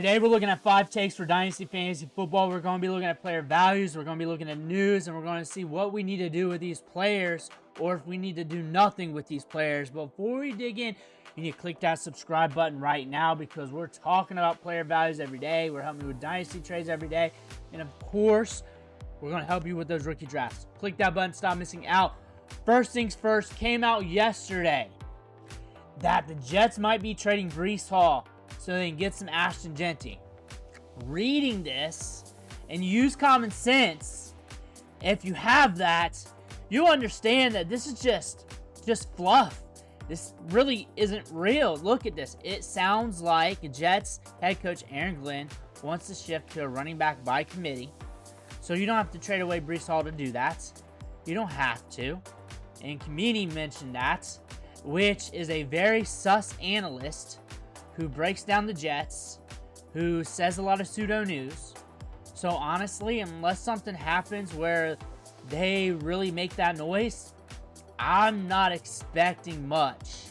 Today we're looking at 5 takes for Dynasty Fantasy Football. We're going to be looking at player values, we're going to be looking at news, and we're going to see what we need to do with these players, or if we need to do nothing with these players. But before we dig in, you need to click that subscribe button right now, because we're talking about player values every day. We're helping you with Dynasty trades every day. And of course, we're going to help you with those rookie drafts. Click that button, stop missing out. First things first, came out yesterday that the Jets might be trading Breece Hall so they can get some Ashton Jeanty. Reading this, and use common sense, if you have that, you understand that this is just fluff. This really isn't real. Look at this. It sounds like Jets head coach Aaron Glenn wants to shift to a running back by committee. So you don't have to trade away Breece Hall to do that. You don't have to. And Community mentioned that, which is a very sus analyst who breaks down the Jets, who says a lot of pseudo news. So honestly, unless something happens where they really make that noise, I'm not expecting much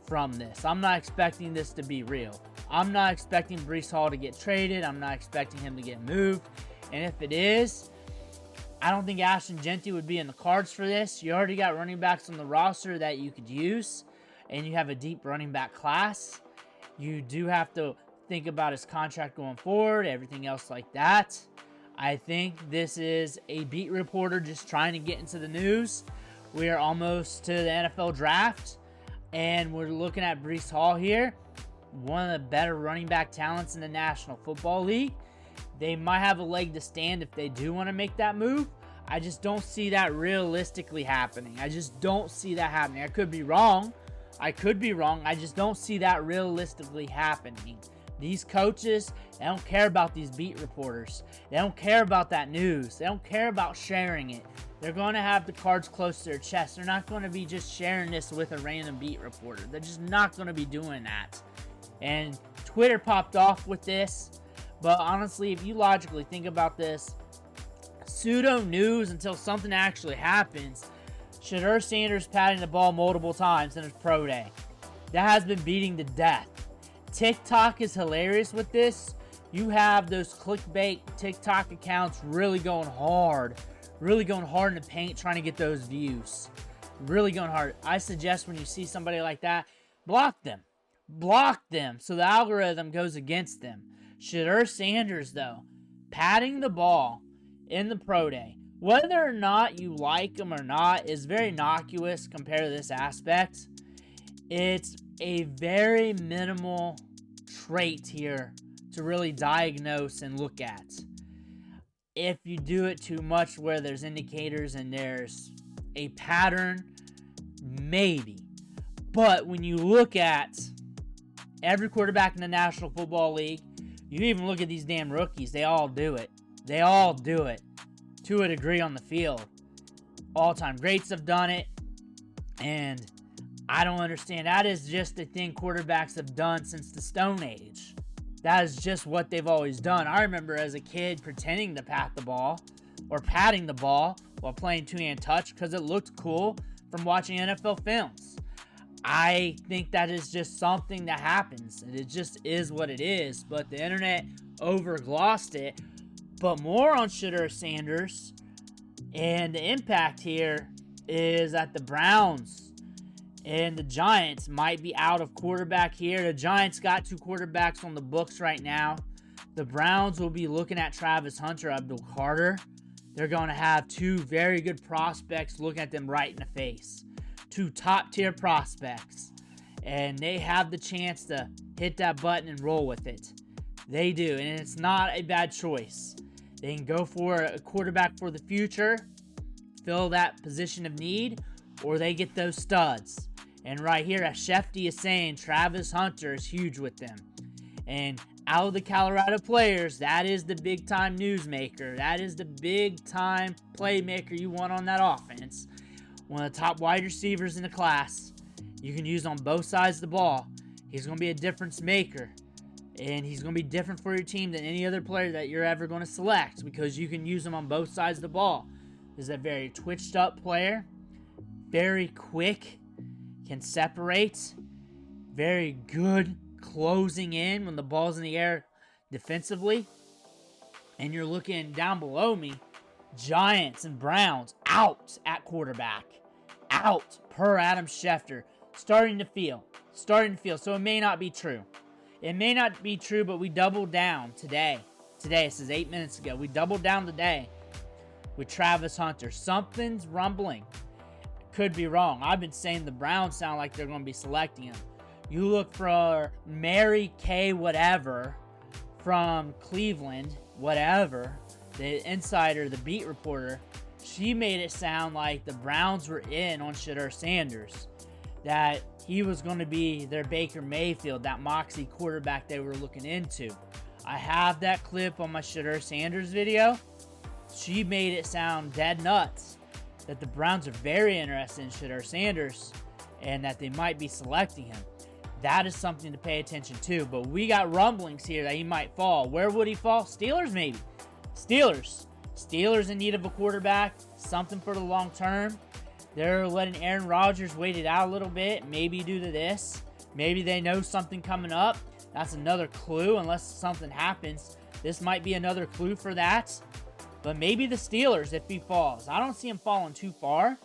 from this. I'm not expecting this to be real. I'm not expecting Breece Hall to get traded. I'm not expecting him to get moved. And if it is, I don't think Ashton Jeanty would be in the cards for this. You already got running backs on the roster that you could use, and you have a deep running back class. You do have to think about his contract going forward, everything else like that. I think this is a beat reporter just trying to get into the news. We are almost to the NFL draft, and we're looking at Breece Hall here, one of the better running back talents in the National Football League. They might have a leg to stand if they do want to make that move. I just don't see that realistically happening. I just don't see that happening. I could be wrong. I just don't see that realistically happening. These coaches, they don't care about these beat reporters. They don't care about that news. They don't care about sharing it. They're going to have the cards close to their chest. They're not going to be just sharing this with a random beat reporter. They're just not going to be doing that. And Twitter popped off with this. But honestly, if you logically think about this, pseudo news until something actually happens. Shedeur Sanders patting the ball multiple times in his pro day. That has been beating to death. TikTok is hilarious with this. You have those clickbait TikTok accounts really going hard in the paint trying to get those views. Really going hard. I suggest when you see somebody like that, block them. Block them so the algorithm goes against them. Shedeur Sanders, though, patting the ball in the pro day, whether or not you like him or not, is very innocuous compared to this aspect. It's a very minimal trait here to really diagnose and look at. If you do it too much where there's indicators and there's a pattern, maybe. But when you look at every quarterback in the National Football League, you even look at these damn rookies, they all do it. They all do it to a degree on the field. All-time greats have done it, and I don't understand. That is just a thing quarterbacks have done since the Stone Age. That is just what they've always done. I remember as a kid pretending to pat the ball or patting the ball while playing two-hand touch because it looked cool from watching NFL films. I think that is just something that happens, and it just is what it is. But the internet overglossed it. But more on Shedeur Sanders, and the impact here is that the Browns and the Giants might be out of quarterback here. The Giants got 2 quarterbacks on the books right now. The Browns will be looking at Travis Hunter, Abdul Carter. They're going to have 2 very good prospects looking at them right in the face. 2 top-tier prospects. And they have the chance to hit that button and roll with it. They do, and it's not a bad choice. They can go for a quarterback for the future, fill that position of need, or they get those studs. And right here, as Shefty is saying, Travis Hunter is huge with them. And out of the Colorado players, that is the big-time newsmaker. That is the big-time playmaker you want on that offense. One of the top wide receivers in the class. You can use on both sides of the ball. He's going to be a difference maker. And he's going to be different for your team than any other player that you're ever going to select, because you can use him on both sides of the ball. He's a very twitched up player, very quick, can separate, very good closing in when the ball's in the air, defensively. And you're looking down below me, Giants and Browns out at quarterback. Out per Adam Schefter. Starting to feel. So it may not be true. It may not be true, but we doubled down today. This is 8 minutes ago. We doubled down today with Travis Hunter. Something's rumbling. Could be wrong. I've been saying the Browns sound like they're going to be selecting him. You look for Mary Kay whatever from Cleveland, whatever, the insider, the beat reporter, she made it sound like the Browns were in on Shedeur Sanders. That he was going to be their Baker Mayfield, that moxie quarterback they were looking into. I have that clip on my Shedeur Sanders video. She made it sound dead nuts that the Browns are very interested in Shedeur Sanders and that they might be selecting him. That is something to pay attention to. But we got rumblings here that he might fall. Where would he fall? Steelers, maybe. Steelers in need of a quarterback. Something for the long term. They're letting Aaron Rodgers wait it out a little bit. Maybe due to this. Maybe they know something coming up. That's another clue. Unless something happens. This might be another clue for that. But maybe the Steelers if he falls. I don't see him falling too far.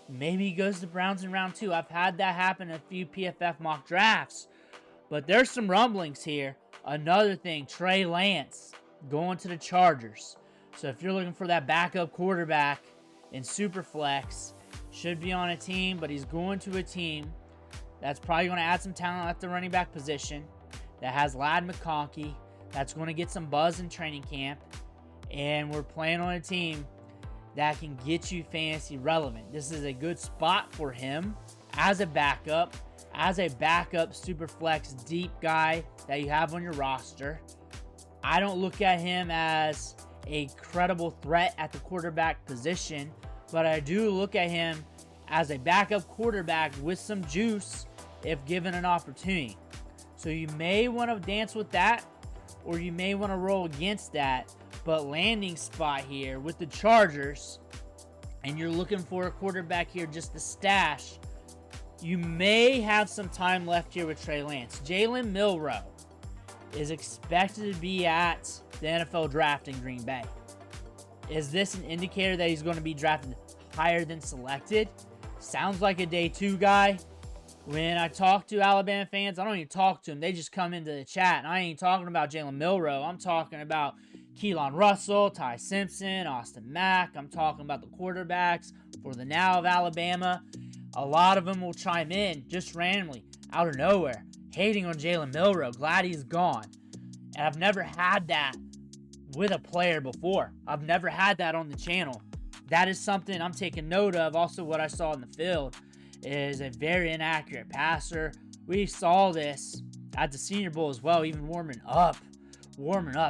Maybe he goes to Browns in round 2. I've had that happen in a few PFF mock drafts. But there's some rumblings here. Another thing, Trey Lance going to the Chargers. So if you're looking for that backup quarterback in Superflex, should be on a team, but he's going to a team that's probably going to add some talent at the running back position, that has Ladd McConkey, that's going to get some buzz in training camp, and we're playing on a team that can get you fantasy relevant. This is a good spot for him as a backup super flex deep guy that you have on your roster. I don't look at him as a credible threat at the quarterback position, but I do look at him as a backup quarterback with some juice if given an opportunity. So you may want to dance with that, or you may want to roll against that. But landing spot here with the Chargers, and you're looking for a quarterback here just to stash, you may have some time left here with Trey Lance. Jalen Milroe is expected to be at the NFL draft in Green Bay. Is this an indicator that he's going to be drafted higher than selected? Sounds like a day 2 guy. When I talk to Alabama fans, I don't even talk to them. They just come into the chat. And I ain't talking about Jalen Milroe. I'm talking about Keelan Russell, Ty Simpson, Austin Mack. I'm talking about the quarterbacks for the now of Alabama. A lot of them will chime in just randomly, out of nowhere, hating on Jalen Milroe. Glad he's gone. And I've never had that with a player before. I've never had that on the channel. That is something I'm taking note of. Also, what I saw in the field is a very inaccurate passer. We saw this at the Senior Bowl as well, even warming up,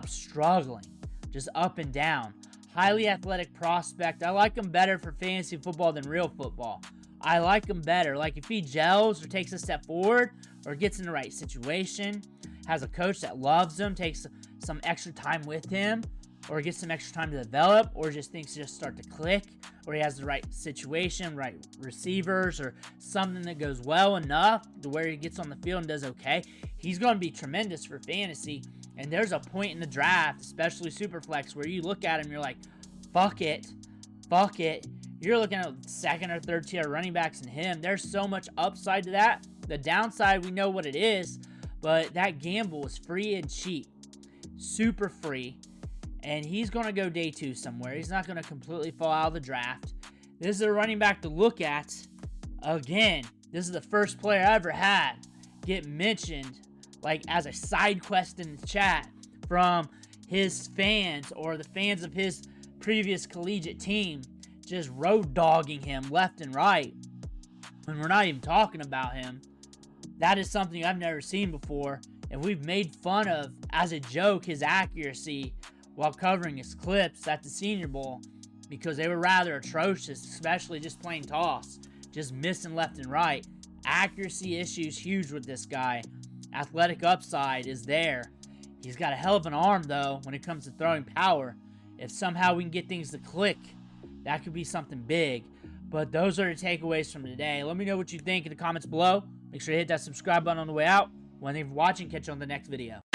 struggling, just up and down. Highly athletic prospect. I like him better for fantasy football than real football. I like him better. Like if he gels or takes a step forward or gets in the right situation, has a coach that loves him, takes some extra time with him, or gets some extra time to develop, or just things just start to click, or he has the right situation, right receivers, or something that goes well enough to where he gets on the field and does okay, he's going to be tremendous for fantasy. And there's a point in the draft, especially Superflex, where you look at him, you're like, fuck it. You're looking at second or third tier running backs in him. There's so much upside to that. The downside, we know what it is, but that gamble is free and cheap. Super free. And he's going to go day 2 somewhere. He's not going to completely fall out of the draft. This is a running back to look at. Again, this is the first player I ever had get mentioned like as a side quest in the chat from his fans or the fans of his previous collegiate team, just road dogging him left and right when we're not even talking about him. That is something I've never seen before, and we've made fun of as a joke his accuracy while covering his clips at the Senior Bowl because they were rather atrocious, especially just playing toss, just missing left and right. Accuracy issues huge with this guy. Athletic upside is there. He's got a hell of an arm, though, when it comes to throwing power. If somehow we can get things to click, that could be something big. But those are the takeaways from today. Let me know what you think in the comments below. Make sure to hit that subscribe button on the way out. When you're watching, catch you on the next video.